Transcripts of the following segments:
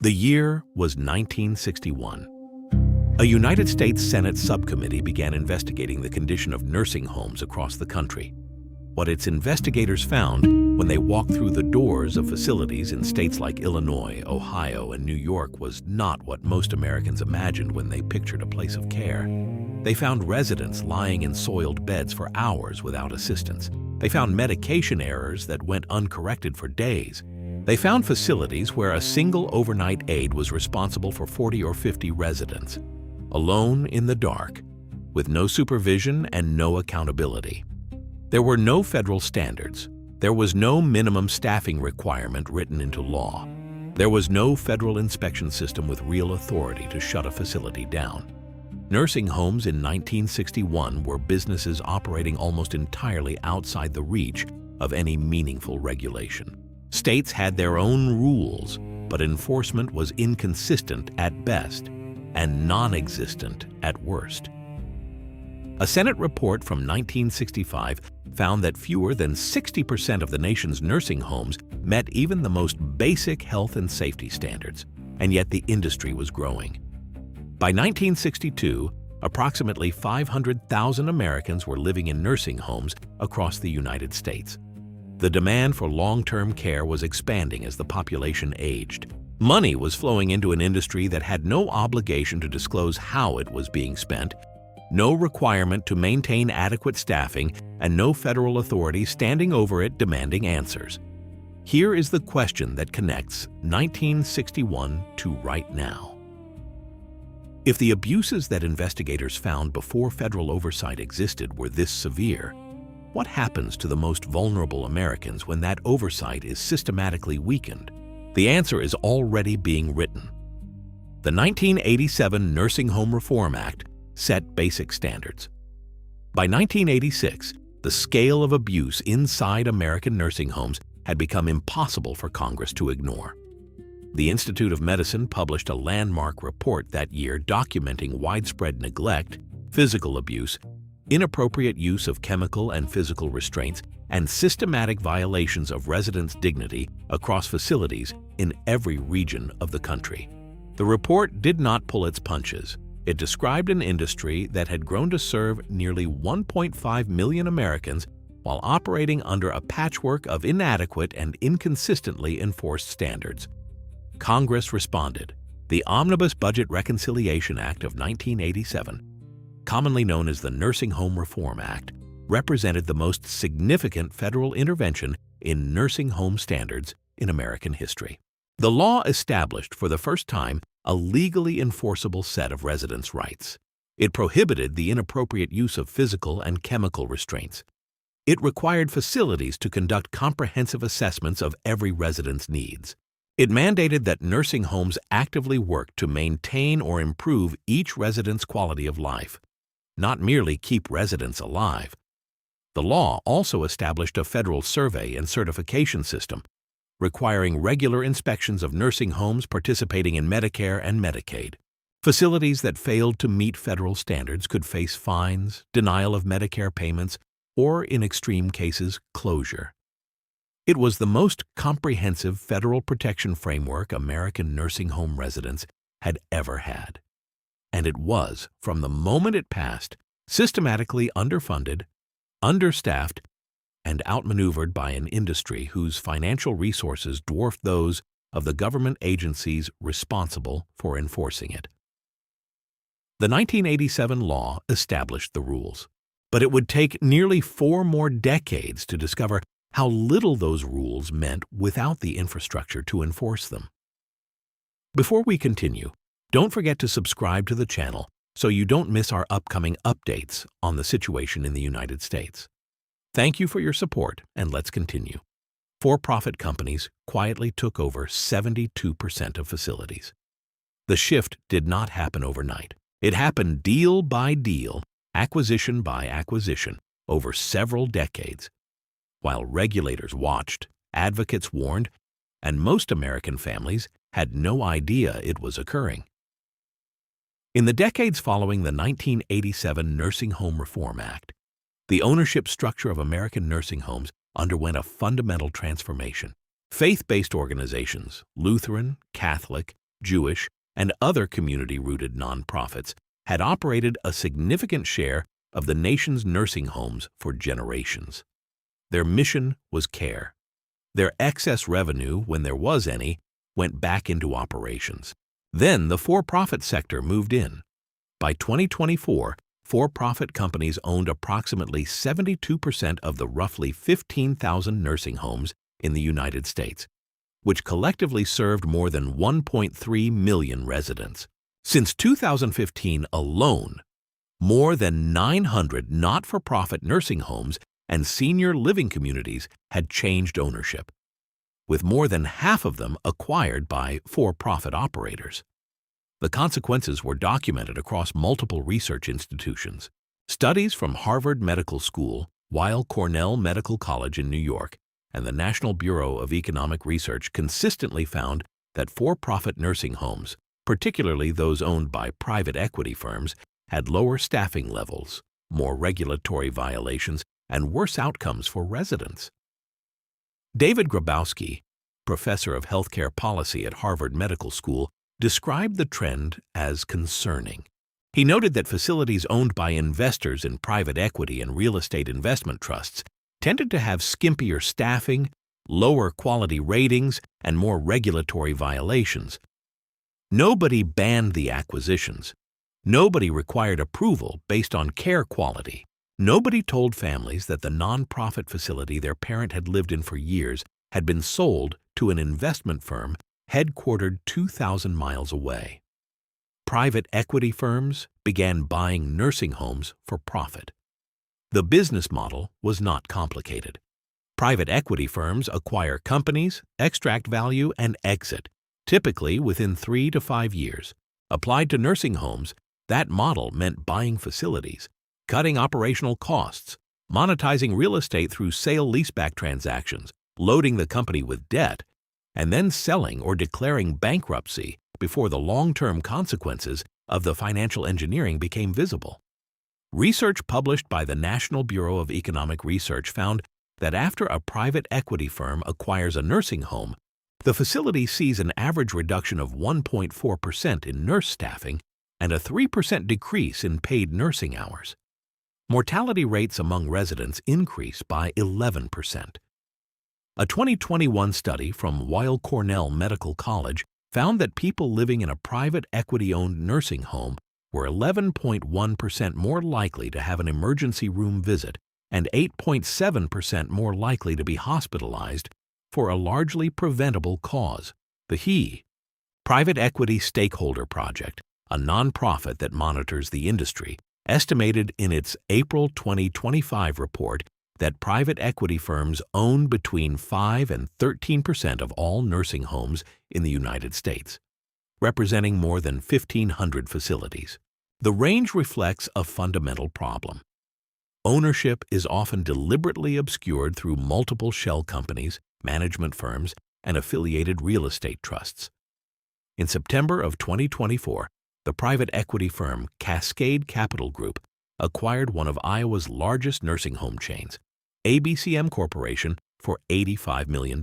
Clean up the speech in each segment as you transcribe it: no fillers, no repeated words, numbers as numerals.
The year was 1961. A United States Senate subcommittee began investigating the condition of nursing homes across the country. What its investigators found when they walked through the doors of facilities in states like Illinois, Ohio, and New York was not what most Americans imagined when they pictured a place of care. They found residents lying in soiled beds for hours without assistance. They found medication errors that went uncorrected for days. They found facilities where a single overnight aide was responsible for 40 or 50 residents, alone in the dark, with no supervision and no accountability. There were no federal standards. There was no minimum staffing requirement written into law. There was no federal inspection system with real authority to shut a facility down. Nursing homes in 1961 were businesses operating almost entirely outside the reach of any meaningful regulation. States had their own rules, but enforcement was inconsistent at best and non-existent at worst. A Senate report from 1965 found that fewer than 60% of the nation's nursing homes met even the most basic health and safety standards, and yet the industry was growing. By 1962, approximately 500,000 Americans were living in nursing homes across the United States. The demand for long-term care was expanding as the population aged. Money was flowing into an industry that had no obligation to disclose how it was being spent, no requirement to maintain adequate staffing, and no federal authority standing over it demanding answers. Here is the question that connects 1961 to right now. If the abuses that investigators found before federal oversight existed were this severe, what happens to the most vulnerable Americans when that oversight is systematically weakened? The answer is already being written. The 1987 Nursing Home Reform Act set basic standards. By 1986, the scale of abuse inside American nursing homes had become impossible for Congress to ignore. The Institute of Medicine published a landmark report that year documenting widespread neglect, physical abuse, inappropriate use of chemical and physical restraints, and systematic violations of residents' dignity across facilities in every region of the country. The report did not pull its punches. It described an industry that had grown to serve nearly 1.5 million Americans while operating under a patchwork of inadequate and inconsistently enforced standards. Congress responded. The Omnibus Budget Reconciliation Act of 1987, commonly known as the Nursing Home Reform Act, represented the most significant federal intervention in nursing home standards in American history. The law established for the first time a legally enforceable set of residents' rights. It prohibited the inappropriate use of physical and chemical restraints. It required facilities to conduct comprehensive assessments of every resident's needs. It mandated that nursing homes actively work to maintain or improve each resident's quality of life, not merely keep residents alive. The law also established a federal survey and certification system, requiring regular inspections of nursing homes participating in Medicare and Medicaid. Facilities that failed to meet federal standards could face fines, denial of Medicare payments, or, in extreme cases, closure. It was the most comprehensive federal protection framework American nursing home residents had ever had. And it was, from the moment it passed, systematically underfunded, understaffed, and outmaneuvered by an industry whose financial resources dwarfed those of the government agencies responsible for enforcing it. The 1987 law established the rules, but it would take nearly 4 more decades to discover how little those rules meant without the infrastructure to enforce them. Before we continue, don't forget to subscribe to the channel so you don't miss our upcoming updates on the situation in the United States. Thank you for your support, and let's continue. For-profit companies quietly took over 72% of facilities. The shift did not happen overnight. It happened deal by deal, acquisition by acquisition, over several decades. While regulators watched, advocates warned, and most American families had no idea it was occurring. In the decades following the 1987 Nursing Home Reform Act, the ownership structure of American nursing homes underwent a fundamental transformation. Faith-based organizations, Lutheran, Catholic, Jewish, and other community-rooted nonprofits had operated a significant share of the nation's nursing homes for generations. Their mission was care. Their excess revenue, when there was any, went back into operations. Then the for-profit sector moved in. By 2024, for-profit companies owned approximately 72% of the roughly 15,000 nursing homes in the United States, which collectively served more than 1.3 million residents. Since 2015 alone, more than 900 not-for-profit nursing homes and senior living communities had changed ownership, with more than half of them acquired by for-profit operators. The consequences were documented across multiple research institutions. Studies from Harvard Medical School, Weill Cornell Medical College in New York, and the National Bureau of Economic Research consistently found that for-profit nursing homes, particularly those owned by private equity firms, had lower staffing levels, more regulatory violations, and worse outcomes for residents. David Grabowski, professor of healthcare policy at Harvard Medical School, described the trend as concerning. He noted that facilities owned by investors in private equity and real estate investment trusts tended to have skimpier staffing, lower quality ratings, and more regulatory violations. Nobody banned the acquisitions. Nobody required approval based on care quality. Nobody told families that the nonprofit facility their parent had lived in for years had been sold to an investment firm headquartered 2,000 miles away. Private equity firms began buying nursing homes for profit. The business model was not complicated. Private equity firms acquire companies, extract value, and exit, typically within 3 to 5 years. Applied to nursing homes, that model meant buying facilities, cutting operational costs, monetizing real estate through sale-leaseback transactions, loading the company with debt, and then selling or declaring bankruptcy before the long-term consequences of the financial engineering became visible. Research published by the National Bureau of Economic Research found that after a private equity firm acquires a nursing home, the facility sees an average reduction of 1.4% in nurse staffing and a 3% decrease in paid nursing hours. Mortality rates among residents increase by 11%. A 2021 study from Weill Cornell Medical College found that people living in a private equity-owned nursing home were 11.1% more likely to have an emergency room visit and 8.7% more likely to be hospitalized for a largely preventable cause. The Private Equity Stakeholder Project, a nonprofit that monitors the industry, estimated in its April 2025 report that private equity firms own between 5 and 13% of all nursing homes in the United States, representing more than 1,500 facilities. The range reflects a fundamental problem. Ownership is often deliberately obscured through multiple shell companies, management firms, and affiliated real estate trusts. In September of 2024, the private equity firm Cascade Capital Group acquired one of Iowa's largest nursing home chains, ABCM Corporation, for $85 million.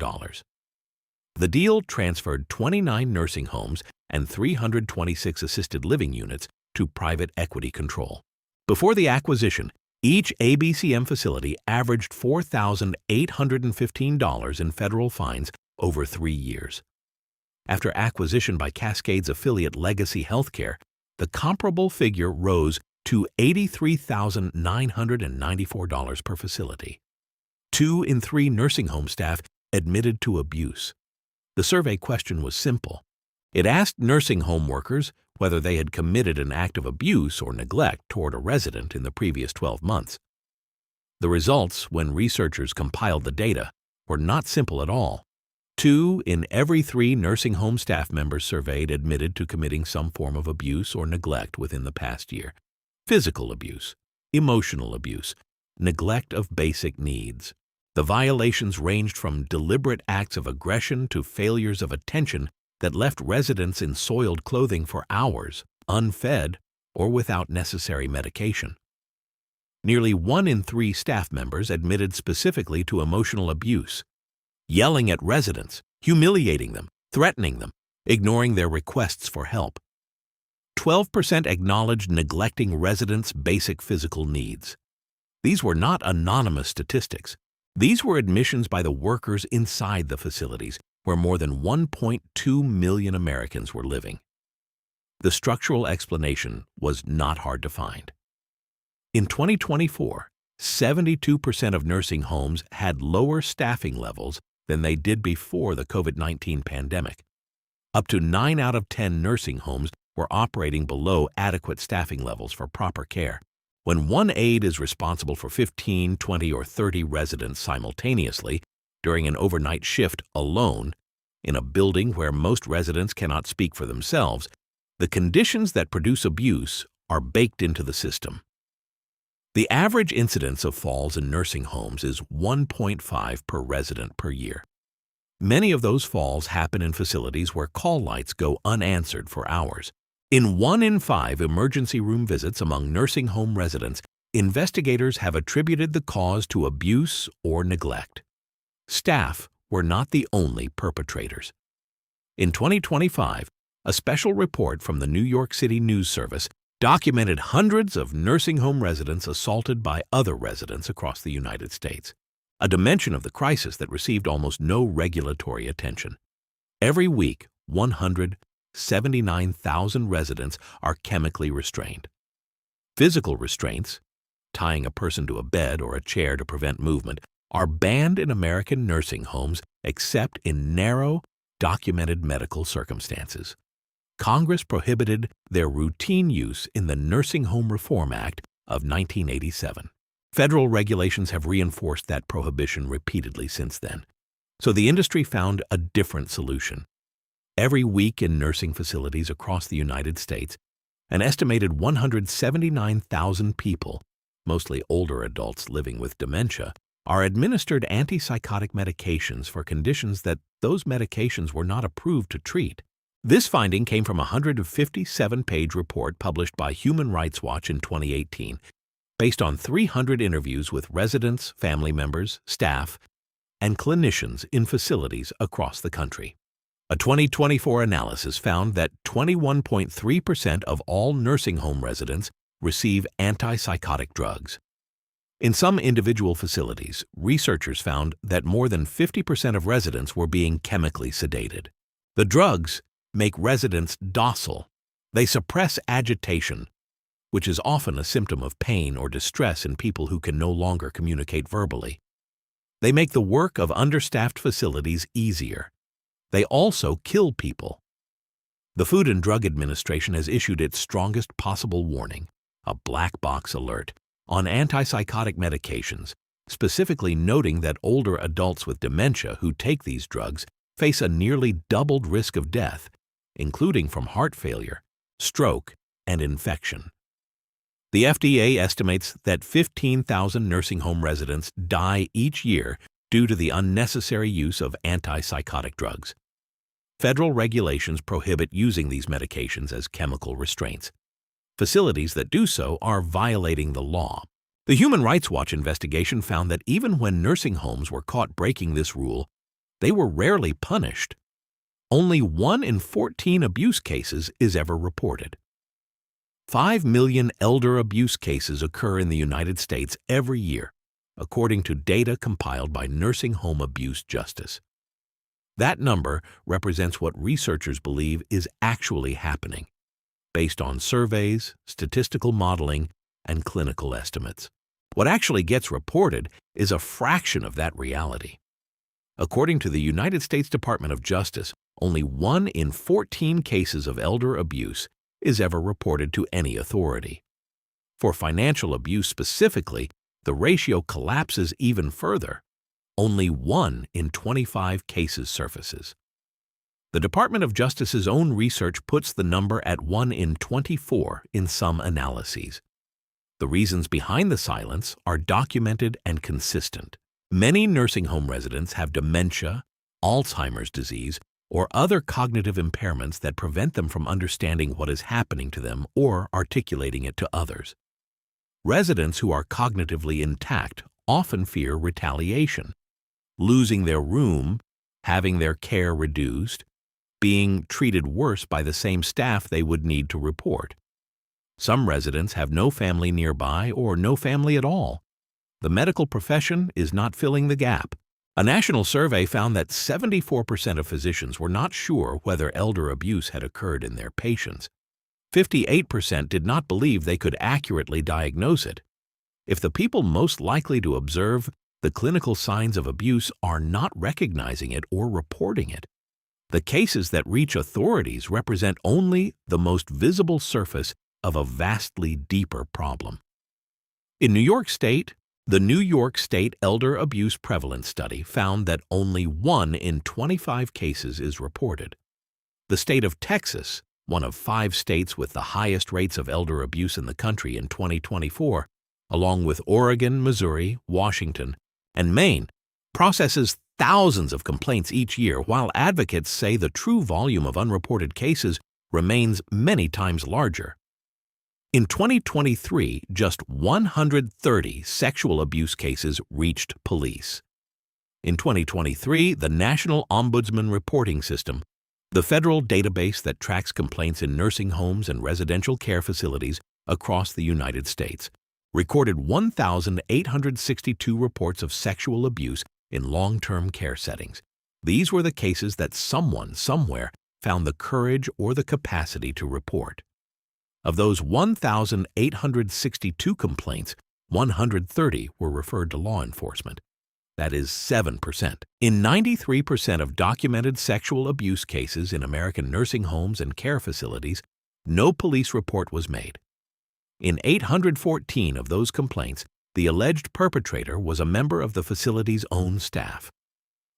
The deal transferred 29 nursing homes and 326 assisted living units to private equity control. Before the acquisition, each ABCM facility averaged $4,815 in federal fines over 3 years. After acquisition by Cascade's affiliate Legacy Healthcare, the comparable figure rose to $83,994 per facility. 2 in 3 nursing home staff admitted to abuse. The survey question was simple. It asked nursing home workers whether they had committed an act of abuse or neglect toward a resident in the previous 12 months. The results, when researchers compiled the data, were not simple at all. 2 in every 3 nursing home staff members surveyed admitted to committing some form of abuse or neglect within the past year. Physical abuse, emotional abuse, neglect of basic needs. The violations ranged from deliberate acts of aggression to failures of attention that left residents in soiled clothing for hours, unfed, or without necessary medication. Nearly 1 in 3 staff members admitted specifically to emotional abuse, yelling at residents, humiliating them, threatening them, ignoring their requests for help. 12% acknowledged neglecting residents' basic physical needs. These were not anonymous statistics. These were admissions by the workers inside the facilities, where more than 1.2 million Americans were living. The structural explanation was not hard to find. In 2024, 72% of nursing homes had lower staffing levels than they did before the COVID-19 pandemic. Up to 9 out of 10 nursing homes were operating below adequate staffing levels for proper care. When one aide is responsible for 15, 20, or 30 residents simultaneously during an overnight shift alone, in a building where most residents cannot speak for themselves, the conditions that produce abuse are baked into the system. The average incidence of falls in nursing homes is 1.5 per resident per year. Many of those falls happen in facilities where call lights go unanswered for hours. In 1 in 5 emergency room visits among nursing home residents, investigators have attributed the cause to abuse or neglect. Staff were not the only perpetrators. In 2025, a special report from the New York City News Service documented hundreds of nursing home residents assaulted by other residents across the United States, a dimension of the crisis that received almost no regulatory attention. Every week, 179,000 residents are chemically restrained. Physical restraints, tying a person to a bed or a chair to prevent movement, are banned in American nursing homes except in narrow, documented medical circumstances. Congress prohibited their routine use in the Nursing Home Reform Act of 1987. Federal regulations have reinforced that prohibition repeatedly since then. So the industry found a different solution. Every week in nursing facilities across the United States, an estimated 179,000 people, mostly older adults living with dementia, are administered antipsychotic medications for conditions that those medications were not approved to treat. This finding came from a 157-page report published by Human Rights Watch in 2018, based on 300 interviews with residents, family members, staff, and clinicians in facilities across the country. A 2024 analysis found that 21.3% of all nursing home residents receive antipsychotic drugs. In some individual facilities, researchers found that more than 50% of residents were being chemically sedated. The drugs make residents docile. They suppress agitation, which is often a symptom of pain or distress in people who can no longer communicate verbally. They make the work of understaffed facilities easier. They also kill people. The Food and Drug Administration has issued its strongest possible warning, a black box alert, on antipsychotic medications, specifically noting that older adults with dementia who take these drugs face a nearly doubled risk of death, including from heart failure, stroke, and infection. The FDA estimates that 15,000 nursing home residents die each year due to the unnecessary use of antipsychotic drugs. Federal regulations prohibit using these medications as chemical restraints. Facilities that do so are violating the law. The Human Rights Watch investigation found that even when nursing homes were caught breaking this rule, they were rarely punished. Only 1 in 14 abuse cases is ever reported. 5 million elder abuse cases occur in the United States every year, according to data compiled by Nursing Home Abuse Justice. That number represents what researchers believe is actually happening, based on surveys, statistical modeling, and clinical estimates. What actually gets reported is a fraction of that reality. According to the United States Department of Justice, only 1 in 14 cases of elder abuse is ever reported to any authority. For financial abuse specifically, the ratio collapses even further. Only 1 in 25 cases surfaces. The Department of Justice's own research puts the number at 1 in 24 in some analyses. The reasons behind the silence are documented and consistent. Many nursing home residents have dementia, Alzheimer's disease, or other cognitive impairments that prevent them from understanding what is happening to them or articulating it to others. Residents who are cognitively intact often fear retaliation, losing their room, having their care reduced, being treated worse by the same staff they would need to report. Some residents have no family nearby or no family at all. The medical profession is not filling the gap. A national survey found that 74% of physicians were not sure whether elder abuse had occurred in their patients. 58% did not believe they could accurately diagnose it. If the people most likely to observe the clinical signs of abuse are not recognizing it or reporting it, the cases that reach authorities represent only the most visible surface of a vastly deeper problem. In New York State, the New York State Elder Abuse Prevalence Study found that only 1 in 25 cases is reported. The state of Texas, one of 5 states with the highest rates of elder abuse in the country in 2024, along with Oregon, Missouri, Washington, and Maine, processes thousands of complaints each year, while advocates say the true volume of unreported cases remains many times larger. In 2023, just 130 sexual abuse cases reached police. In 2023, the National Ombudsman Reporting System, the federal database that tracks complaints in nursing homes and residential care facilities across the United States, recorded 1,862 reports of sexual abuse in long-term care settings. These were the cases that someone somewhere found the courage or the capacity to report. Of those 1,862 complaints, 130 were referred to law enforcement. That is 7%. In 93% of documented sexual abuse cases in American nursing homes and care facilities, no police report was made. In 814 of those complaints, the alleged perpetrator was a member of the facility's own staff.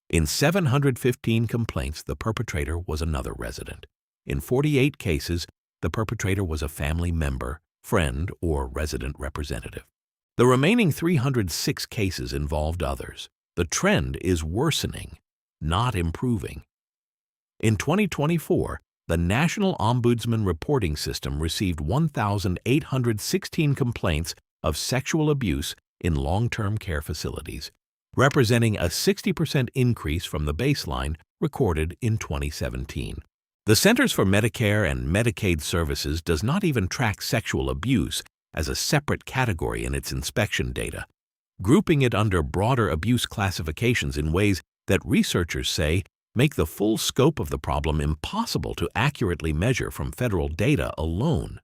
In 715 complaints, the perpetrator was another resident. In 48 cases, the perpetrator was a family member, friend, or resident representative. The remaining 306 cases involved others. The trend is worsening, not improving. In 2024, the National Ombudsman Reporting System received 1,816 complaints of sexual abuse in long-term care facilities, representing a 60% increase from the baseline recorded in 2017. The Centers for Medicare and Medicaid Services does not even track sexual abuse as a separate category in its inspection data, grouping it under broader abuse classifications in ways that researchers say make the full scope of the problem impossible to accurately measure from federal data alone.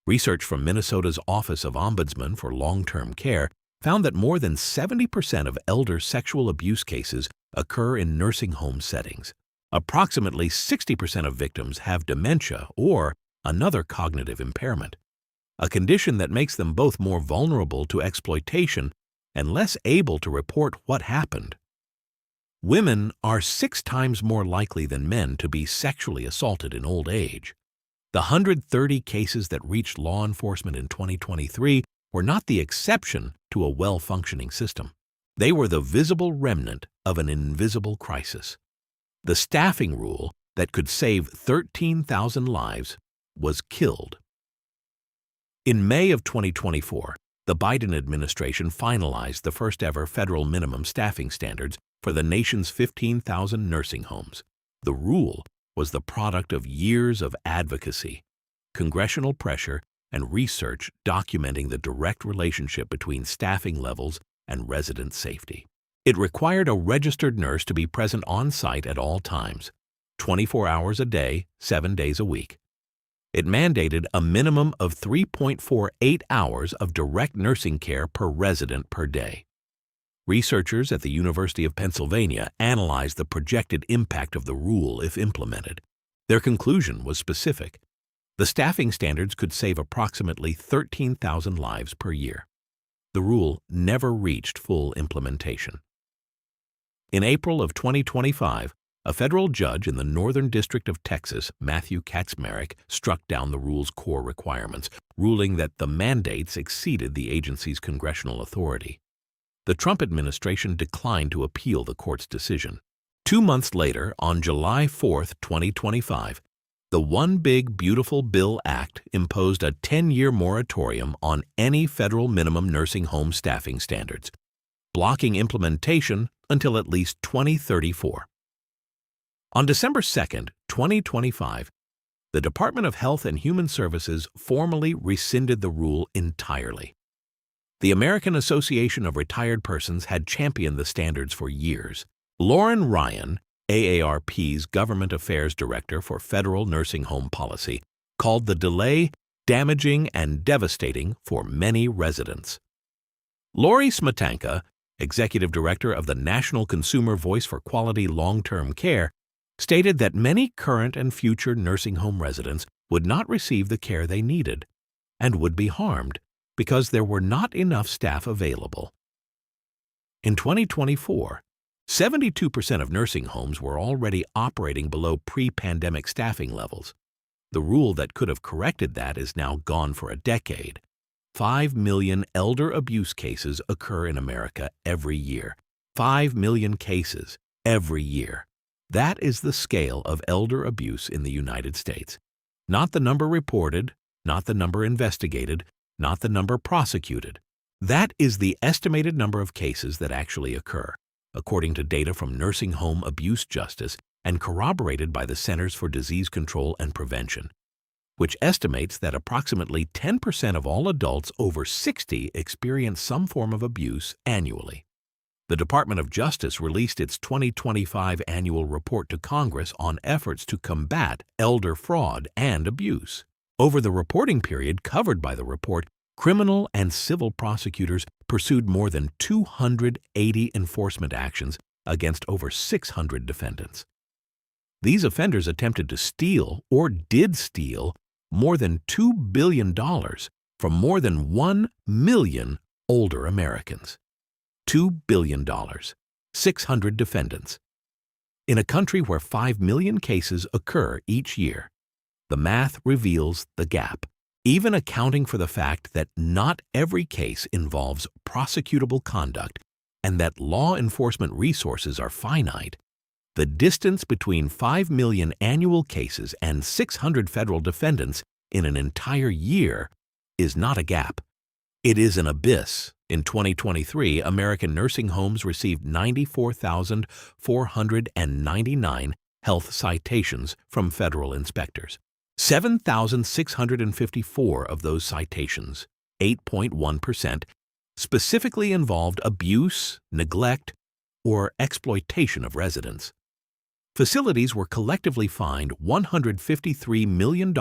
Research from Minnesota's Office of Ombudsman for Long-Term Care found that more than 70% of elder sexual abuse cases occur in nursing home settings. Approximately 60% of victims have dementia or another cognitive impairment, a condition that makes them both more vulnerable to exploitation and less able to report what happened. Women are 6 times more likely than men to be sexually assaulted in old age. The 130 cases that reached law enforcement in 2023 were not the exception to a well-functioning system. They were the visible remnant of an invisible crisis. The staffing rule that could save 13,000 lives was killed. In May of 2024, the Biden administration finalized the first-ever federal minimum staffing standards for the nation's 15,000 nursing homes. The rule was the product of years of advocacy, congressional pressure, and research documenting the direct relationship between staffing levels and resident safety. It required a registered nurse to be present on site at all times, 24 hours a day, 7 days a week. It mandated a minimum of 3.48 hours of direct nursing care per resident per day. Researchers at the University of Pennsylvania analyzed the projected impact of the rule if implemented. Their conclusion was specific. The staffing standards could save approximately 13,000 lives per year. The rule never reached full implementation. In April of 2025, a federal judge in the Northern District of Texas, Matthew Kaczmarek, struck down the rule's core requirements, ruling that the mandates exceeded the agency's congressional authority. The Trump administration declined to appeal the court's decision. 2 months later, on July 4, 2025, the One Big Beautiful Bill Act imposed a 10-year moratorium on any federal minimum nursing home staffing standards, blocking implementation until at least 2034. On December 2, 2025, the Department of Health and Human Services formally rescinded the rule entirely. The American Association of Retired Persons had championed the standards for years. Lauren Ryan, AARP's Government Affairs Director for Federal Nursing Home Policy, called the delay damaging and devastating for many residents. Lori Smetanka, Executive Director of the National Consumer Voice for Quality Long-Term Care, stated that many current and future nursing home residents would not receive the care they needed and would be harmed because there were not enough staff available. In 2024, 72% of nursing homes were already operating below pre-pandemic staffing levels. The rule that could have corrected that is now gone for a decade. 5 million elder abuse cases occur in America every year. 5 million cases every year. That is the scale of elder abuse in the United States. Not the number reported, not the number investigated, not the number prosecuted. That is the estimated number of cases that actually occur, according to data from Nursing Home Abuse Justice and corroborated by the Centers for Disease Control and Prevention, which estimates that approximately 10% of all adults over 60 experience some form of abuse annually. The Department of Justice released its 2025 annual report to Congress on efforts to combat elder fraud and abuse. Over the reporting period covered by the report, criminal and civil prosecutors pursued more than 280 enforcement actions against over 600 defendants. These offenders attempted to steal or did steal more than $2 billion from more than 1 million older Americans. $2 billion, 600 defendants. In a country where 5 million cases occur each year, the math reveals the gap. Even accounting for the fact that not every case involves prosecutable conduct and that law enforcement resources are finite, the distance between 5 million annual cases and 600 federal defendants in an entire year is not a gap. It is an abyss. In 2023, American nursing homes received 94,499 health citations from federal inspectors. 7,654 of those citations, 8.1%, specifically involved abuse, neglect, or exploitation of residents. Facilities were collectively fined $153 million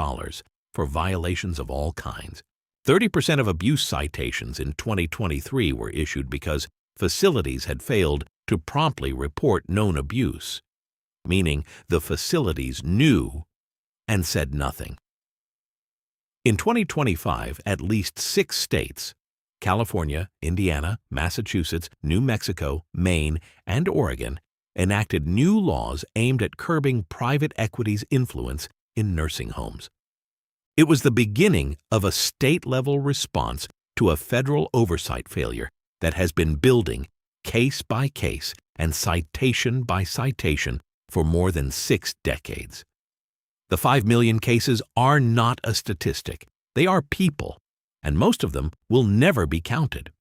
for violations of all kinds. 30% of abuse citations in 2023 were issued because facilities had failed to promptly report known abuse, meaning the facilities knew and said nothing. In 2025, at least 6 states, California, Indiana, Massachusetts, New Mexico, Maine, and Oregon, enacted new laws aimed at curbing private equity's influence in nursing homes. It was the beginning of a state-level response to a federal oversight failure that has been building case by case and citation by citation for more than 6 decades. The 5 million cases are not a statistic. They are people, and most of them will never be counted.